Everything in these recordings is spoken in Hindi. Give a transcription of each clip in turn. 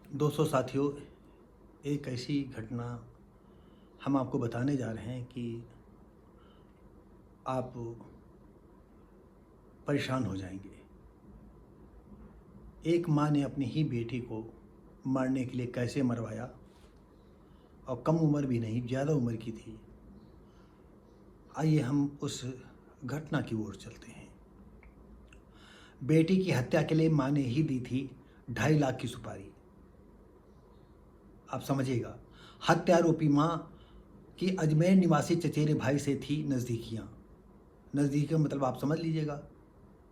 दोस्तों साथियों, एक ऐसी घटना हम आपको बताने जा रहे हैं कि आप परेशान हो जाएंगे। एक माँ ने अपनी ही बेटी को मारने के लिए कैसे मरवाया, और कम उम्र भी नहीं, ज़्यादा उम्र की थी। आइए हम उस घटना की ओर चलते हैं। बेटी की हत्या के लिए माँ ने ही दी थी 2.5 लाख की सुपारी। आप समझिएगा, हत्यारोपी माँ की अजमेर निवासी चचेरे भाई से थी नज़दीकियाँ। नज़दीकी मतलब आप समझ लीजिएगा,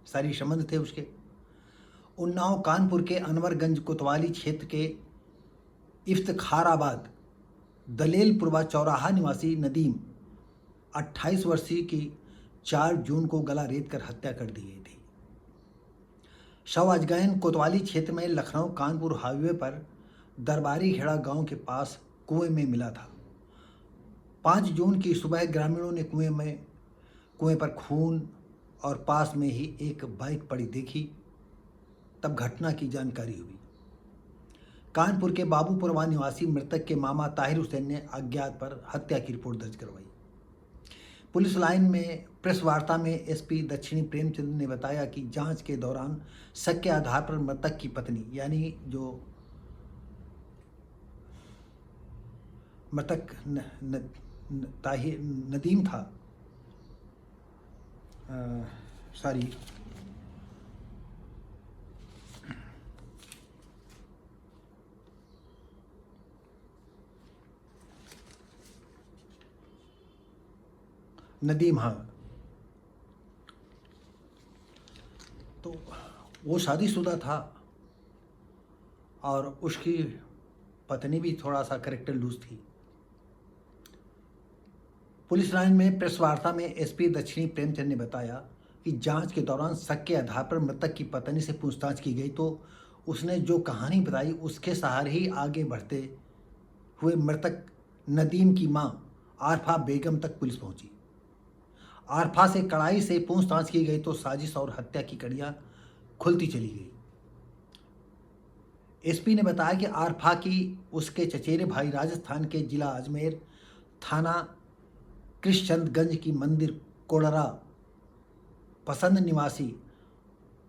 सारी संबंध थे उसके। उन्नाव कानपुर के अनवरगंज कोतवाली क्षेत्र के इफ्तिखाराबाद दलेलपुरवा चौराहा निवासी नदीम 28 वर्षीय की 4 जून को गला रेत कर हत्या कर दी गई थी। शव अजगैन कोतवाली क्षेत्र में लखनऊ कानपुर हाईवे पर दरबारी खेड़ा गांव के पास कुएं में मिला था। 5 जून की सुबह ग्रामीणों ने कुएं पर खून और पास में ही एक बाइक पड़ी देखी। तब घटना की जानकारी हुई। कानपुर के बाबूपुरवा निवासी मृतक के मामा ताहिर हुसैन ने अज्ञात पर हत्या की रिपोर्ट दर्ज करवाई। पुलिस लाइन में प्रेस वार्ता में एसपी दक्षिणी प्रेमचंद ने बताया कि जांच के दौरान शक के आधार पर मृतक की पत्नी, यानी जो मृतक ताहिर नदीम था, सॉरी नदीम, हाँ, तो वो शादीशुदा था और उसकी पत्नी भी थोड़ा सा करेक्टर लूज थी। पुलिस लाइन में प्रेस वार्ता में एसपी दक्षिणी प्रेमचंद ने बताया कि जांच के दौरान शक के आधार पर मृतक की पत्नी से पूछताछ की गई तो उसने जो कहानी बताई उसके सहारे ही आगे बढ़ते हुए मृतक नदीम की मां आरफा बेगम तक पुलिस पहुंची। आरफा से कड़ाई से पूछताछ की गई तो साजिश और हत्या की कड़ियां खुलती चली गई। एसपी ने बताया कि आरफा की उसके चचेरे भाई राजस्थान के जिला अजमेर थाना कृष्णचंदगंज की मंदिर कोड़रा पसंद निवासी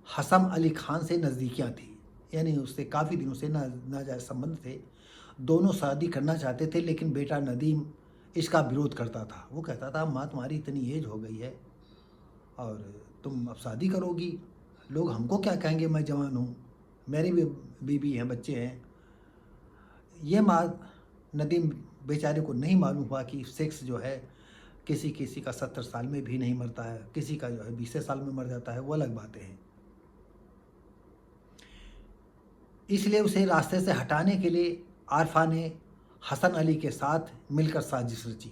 हसम अली खान से नज़दीकियाँ थी, यानी उससे काफ़ी दिनों से नाजायज संबंध थे। दोनों शादी करना चाहते थे, लेकिन बेटा नदीम इसका विरोध करता था। वो कहता था, माँ तुम्हारी इतनी एज हो गई है और तुम अब शादी करोगी, लोग हमको क्या कहेंगे, मैं जवान हूँ, मेरी भी बीबी हैं, बच्चे हैं। ये माँ नदीम बेचारे को नहीं मालूम हुआ कि सेक्स जो है किसी किसी का 70 साल में भी नहीं मरता है, किसी का जो है 20 साल में मर जाता है, वो अलग बातें हैं। इसलिए उसे रास्ते से हटाने के लिए आरफा ने हसन अली के साथ मिलकर साजिश रची।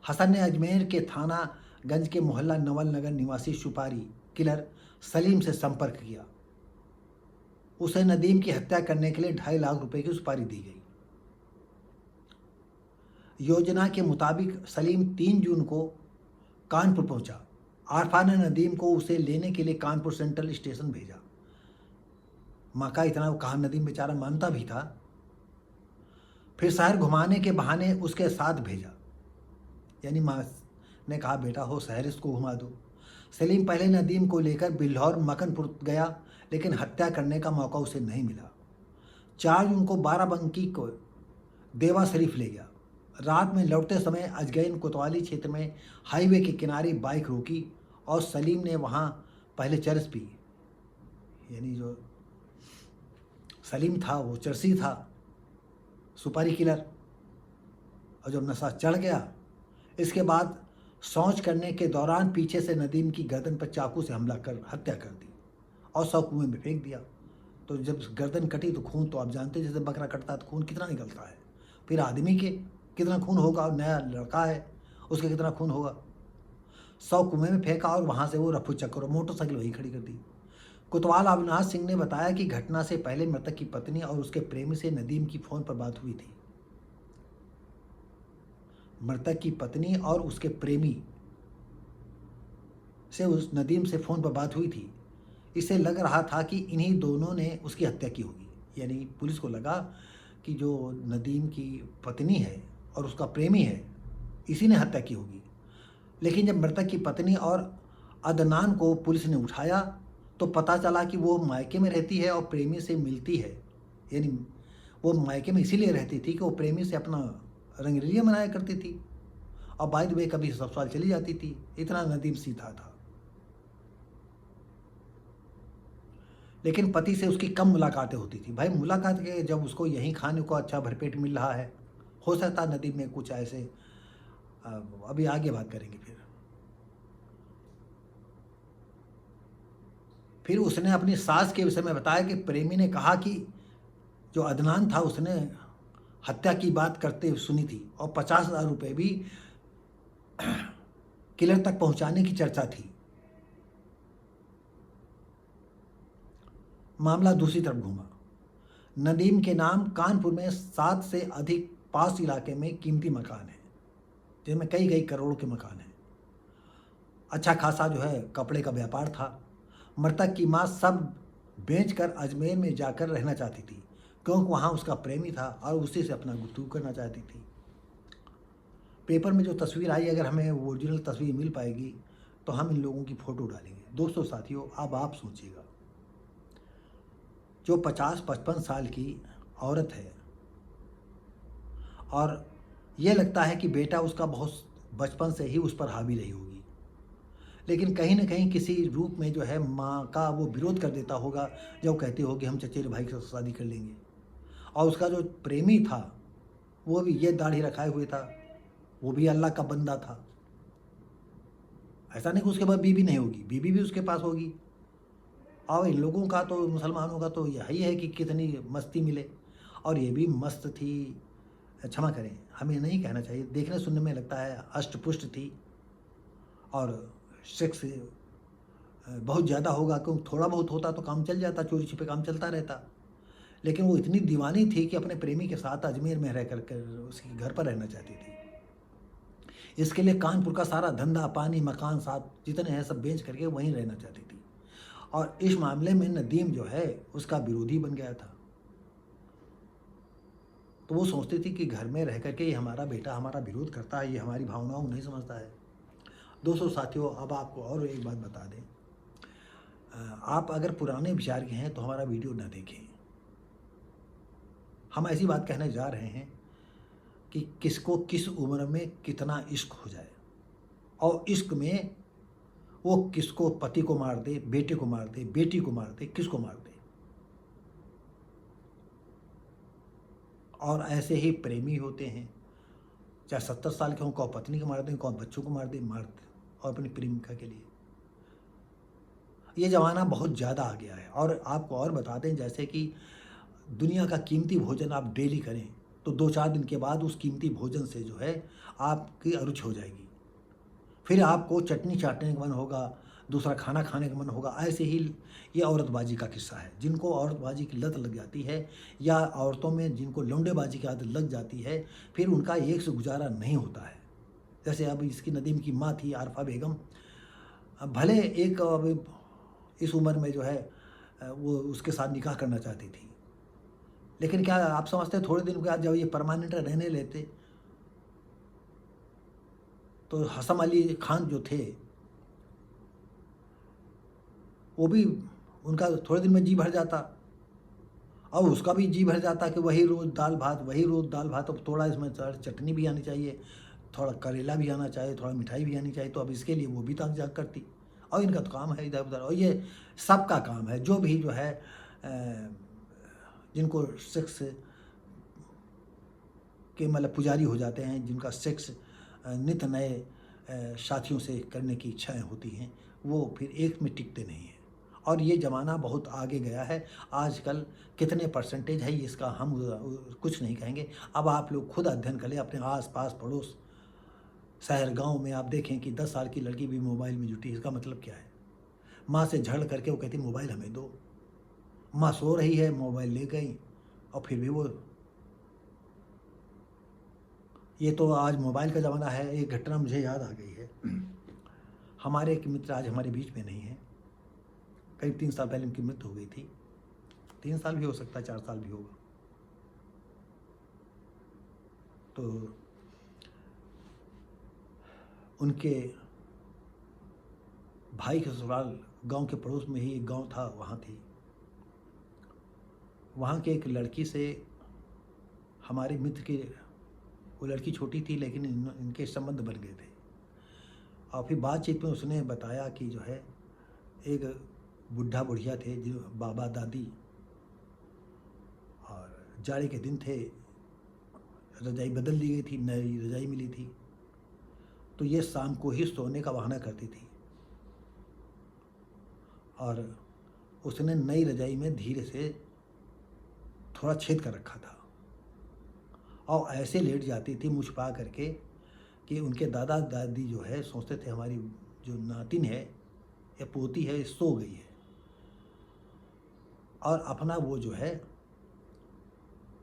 हसन ने अजमेर के थाना गंज के मोहल्ला नवल नगर निवासी सुपारी किलर सलीम से संपर्क किया। उसे नदीम की हत्या करने के लिए 2.5 लाख रुपए की सुपारी दी गई। योजना के मुताबिक सलीम 3 जून को कानपुर पहुंचा। आरफा ने नदीम को उसे लेने के लिए कानपुर सेंट्रल स्टेशन भेजा। माँ का इतना कहा नदीम बेचारा मानता भी था। फिर शहर घुमाने के बहाने उसके साथ भेजा, यानी माँ ने कहा बेटा हो शहर इसको घुमा दो। सलीम पहले नदीम को लेकर बिल्हौर मकनपुर गया, लेकिन हत्या करने का मौका उसे नहीं मिला। 4 जून को बाराबंकी को देवा शरीफ ले गया। रात में लौटते समय अजगैन कोतवाली क्षेत्र में हाईवे के किनारे बाइक रोकी और सलीम ने वहाँ पहले चरस पी, यानी जो सलीम था वो चरसी था, सुपारी किलर, और जब नशा चढ़ गया इसके बाद शौच करने के दौरान पीछे से नदीम की गर्दन पर चाकू से हमला कर हत्या कर दी और शव कुएं में फेंक दिया। तो जब गर्दन कटी तो खून तो आप जानते हैं, जैसे बकरा कटता है तो खून कितना निकलता है, फिर आदमी के कितना खून होगा, और नया लड़का है उसके कितना खून होगा। शव कुएं में फेंका और वहाँ से वो रफू चक्कर मोटरसाइकिल वहीं खड़ी कर दी। कोतवाल अविनाश सिंह ने बताया कि घटना से पहले मृतक की पत्नी और उसके प्रेमी से नदीम की फ़ोन पर बात हुई थी। मृतक की पत्नी और उसके प्रेमी से उस नदीम से फ़ोन पर बात हुई थी। इसे लग रहा था कि इन्हीं दोनों ने उसकी हत्या की होगी। यानी पुलिस को लगा कि जो नदीम की पत्नी है और उसका प्रेमी है, इसी ने हत्या की होगी। लेकिन जब मृतक की पत्नी और अदनान को पुलिस ने उठाया तो पता चला कि वो मायके में रहती है और प्रेमी से मिलती है। यानी वो मायके में इसीलिए रहती थी कि वो प्रेमी से अपना रंगरेलियाँ मनाया करती थी और बाय द वे कभी ससुराल चली जाती थी। इतना नदीम सीधा था। लेकिन पति से उसकी कम मुलाकातें होती थी। भाई मुलाकात के जब उसको यहीं खाने को अच्छा भरपेट मिल रहा है, हो सकता है नदीम में कुछ ऐसे, अभी आगे बात करेंगे। फिर उसने अपनी सास के विषय में बताया कि प्रेमी ने कहा कि जो अदनान था उसने हत्या की बात करते हुए सुनी थी और 50,000 रुपये भी किलर तक पहुंचाने की चर्चा थी। मामला दूसरी तरफ घूमा। नदीम के नाम कानपुर में 7 से अधिक पास इलाके में कीमती मकान हैं, जिनमें कई कई करोड़ के मकान हैं। अच्छा खासा जो है कपड़े का व्यापार था। मृतक की माँ सब बेचकर अजमेर में जाकर रहना चाहती थी, क्योंकि वहाँ उसका प्रेमी था और उसी से अपना गुफ्तगू करना चाहती थी। पेपर में जो तस्वीर आई, अगर हमें वो ओरिजिनल तस्वीर मिल पाएगी तो हम इन लोगों की फ़ोटो डालेंगे। दोस्तों साथियों, अब आप सोचिएगा, जो 50-55 साल की औरत है और ये लगता है कि बेटा उसका बहुत बचपन से ही उस पर हावी रही होगी, लेकिन कहीं न कहीं किसी रूप में जो है माँ का वो विरोध कर देता होगा, जब कहती होगी हम चचेरे भाई के साथ शादी कर लेंगे। और उसका जो प्रेमी था वो भी ये दाढ़ी रखाए हुए था, वो भी अल्लाह का बंदा था। ऐसा नहीं कि उसके पास बीवी नहीं होगी, बीवी भी उसके पास होगी। और इन लोगों का तो, मुसलमानों का तो यही है कि कितनी मस्ती मिले, और ये भी मस्त थी। क्षमा करें, हमें नहीं कहना चाहिए, देखने सुनने में लगता है अष्टपुष्ट थी और सेक्स बहुत ज़्यादा होगा, क्योंकि थोड़ा बहुत होता तो काम चल जाता, चोरी छिपे काम चलता रहता। लेकिन वो इतनी दीवानी थी कि अपने प्रेमी के साथ अजमेर में रह कर उसके घर पर रहना चाहती थी। इसके लिए कानपुर का सारा धंधा पानी मकान साथ जितने हैं सब बेच करके वहीं रहना चाहती थी। और इस मामले में नदीम जो है उसका विरोधी बन गया था। तो वो सोचती थी कि घर में रह करके ये हमारा बेटा हमारा विरोध करता है, ये हमारी भावनाओं को नहीं समझता है। दोस्तों साथियों, अब आपको और एक बात बता दें, आप अगर पुराने विचार के हैं तो हमारा वीडियो ना देखें। हम ऐसी बात कहने जा रहे हैं कि किसको किस उम्र में कितना इश्क हो जाए, और इश्क में वो किसको पति को मार दे, बेटे को मार दे, बेटी को मार दे, किसको मार दे। और ऐसे ही प्रेमी होते हैं, चाहे 70 साल के हों, कौन पत्नी को मार दें, कौन बच्चों को मार दे, और अपनी प्रेमिका के लिए। ये ज़माना बहुत ज़्यादा आ गया है। और आपको और बता दें, जैसे कि दुनिया का कीमती भोजन आप डेली करें तो 2-4 दिन के बाद उस कीमती भोजन से जो है आपकी अरुचि हो जाएगी, फिर आपको चटनी चाटने का मन होगा, दूसरा खाना खाने का मन होगा। ऐसे ही ये औरतबाजी का किस्सा है। जिनको औरतबाजी की लत लग जाती है, या औरतों में जिनको लौंडेबाजी की आदत लग जाती है, फिर उनका एक से गुजारा नहीं होता है। जैसे अब इसकी नदीम की माँ थी आरफा बेगम, भले एक अब इस उम्र में जो है वो उसके साथ निकाह करना चाहती थी, लेकिन क्या आप समझते हैं थोड़े दिन के बाद जब ये परमानेंट रहने लेते तो हसन अली खान जो थे वो भी, उनका थोड़े दिन में जी भर जाता और उसका भी जी भर जाता कि वही रोज़ दाल भात, वही रोज़ दाल भात। अब थोड़ा इसमें चटनी भी आनी चाहिए, थोड़ा करेला भी आना चाहिए, थोड़ा मिठाई भी आनी चाहिए। तो अब इसके लिए वो भी ताक झाक करती, और इनका तो काम है इधर उधर। और ये सबका काम है, जो भी जो है जिनको सेक्स के मतलब पुजारी हो जाते हैं, जिनका सेक्स नित नए साथियों से करने की इच्छाएं होती हैं, वो फिर एक में टिकते नहीं हैं। और ये ज़माना बहुत आगे गया है। आजकल कितने परसेंटेज है इसका हम कुछ नहीं कहेंगे। अब आप लोग खुद अध्ययन करें अपने आस पास पड़ोस शहर गांव में, आप देखें कि 10 साल की लड़की भी मोबाइल में जुटी। इसका मतलब क्या है? माँ से झगड़ करके वो कहती मोबाइल हमें दो, माँ सो रही है मोबाइल ले गई, और फिर भी वो, ये तो आज मोबाइल का ज़माना है। एक घटना मुझे याद आ गई है। हमारे एक मित्र आज हमारे बीच में नहीं है, करीब 3 साल पहले उनकी मृत्यु हो गई थी। 3 साल भी हो सकता है, 4 साल भी होगा। तो उनके भाई के ससुराल गांव के पड़ोस में ही एक गांव था, वहाँ थी। वहाँ के एक लड़की से हमारे मित्र की, वो लड़की छोटी थी लेकिन इनके संबंध बन गए थे। और फिर बातचीत में उसने बताया कि जो है एक बुढ़ा बुढ़िया थे, जो बाबा दादी, और जाड़े के दिन थे, रजाई बदल दी गई थी, नई रजाई मिली थी, तो ये शाम को ही सोने का बहाना करती थी और उसने नई रजाई में धीरे से थोड़ा छेद कर रखा था और ऐसे लेट जाती थी मुँह छुपा करके कि उनके दादा दादी जो है सोचते थे हमारी जो नातिन है या पोती है सो गई है, और अपना वो जो है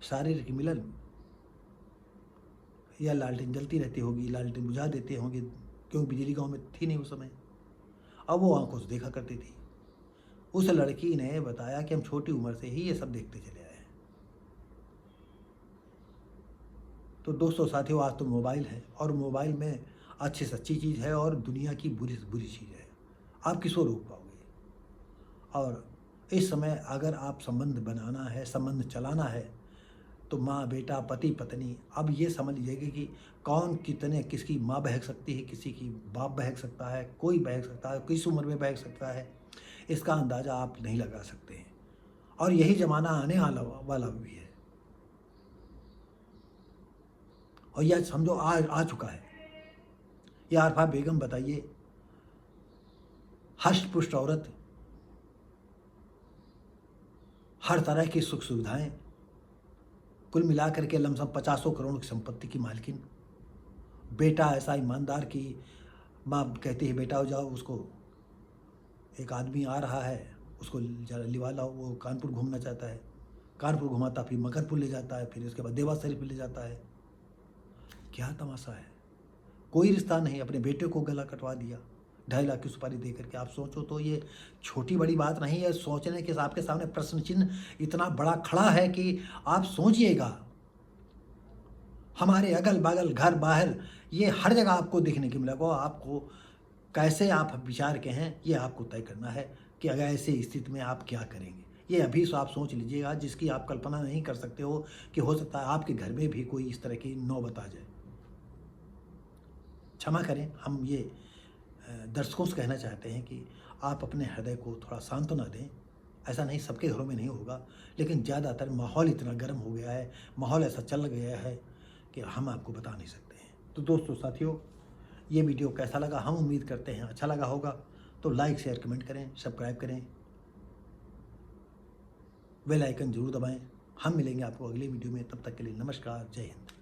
शारीरिक मिलन या लालटेन जलती रहती होगी, लालटेन बुझा देते होंगे क्योंकि बिजली गांव में थी नहीं उस समय। अब वो आंखों से देखा करती थी। उस लड़की ने बताया कि हम छोटी उम्र से ही ये सब देखते चले आए हैं। तो दोस्तों साथियों, आज तो मोबाइल है और मोबाइल में अच्छी से अच्छी चीज़ है और दुनिया की बुरी से बुरी चीज़ है। आप किसको रोक पाओगे? और इस समय अगर आप संबंध बनाना है, संबंध चलाना है, तो माँ बेटा, पति पत्नी, अब ये समझ लीजिएगा कि कौन कितने, किसकी माँ बहक सकती है, किसी की बाप बहक सकता है, कोई बहक सकता है, किस उम्र में बहक सकता है, इसका अंदाज़ा आप नहीं लगा सकते हैं। और यही ज़माना आने वाला भी है और यह समझो आ चुका है। यह आरफा बेगम बताइए, हष्ट पुष्ट औरत, हर तरह की सुख सुविधाएं, कुल मिलाकर के लमसम 50 करोड़ की संपत्ति की मालकिन, बेटा ऐसा ईमानदार कि माँ कहती है बेटा हो जाओ, उसको एक आदमी आ रहा है, उसको जरा लिवा लाओ, वो कानपुर घूमना चाहता है, कानपुर घुमाता, फिर मकरपुर ले जाता है, फिर उसके बाद देवा शरीफ ले जाता है। क्या तमाशा है! कोई रिश्ता नहीं, अपने बेटे को गला कटवा दिया 2.5 लाख की सुपारी दे करके। आप सोचो तो ये छोटी बड़ी बात नहीं है। सोचने के आपके सामने प्रश्न चिन्ह इतना बड़ा खड़ा है कि आप सोचिएगा। हमारे अगल बगल, घर बाहर, ये हर जगह आपको देखने को मिलेगा। आपको कैसे आप विचार के हैं, ये आपको तय करना है कि अगर ऐसी स्थिति में आप क्या करेंगे। ये अभी से आप सोच लीजिएगा, जिसकी आप कल्पना नहीं कर सकते हो कि हो सकता है आपके घर में भी कोई इस तरह की नौबत आ जाए। क्षमा करें, हम ये दर्शकों से कहना चाहते हैं कि आप अपने हृदय को थोड़ा सांत्वना दें। ऐसा नहीं, सबके घरों में नहीं होगा, लेकिन ज़्यादातर माहौल इतना गर्म हो गया है, माहौल ऐसा चल गया है कि हम आपको बता नहीं सकते हैं। तो दोस्तों साथियों, ये वीडियो कैसा लगा? हम उम्मीद करते हैं अच्छा लगा होगा। तो लाइक शेयर कमेंट करें, सब्सक्राइब करें, बेल आइकन जरूर दबाएं। हम मिलेंगे आपको अगले वीडियो में, तब तक के लिए नमस्कार, जय हिंद।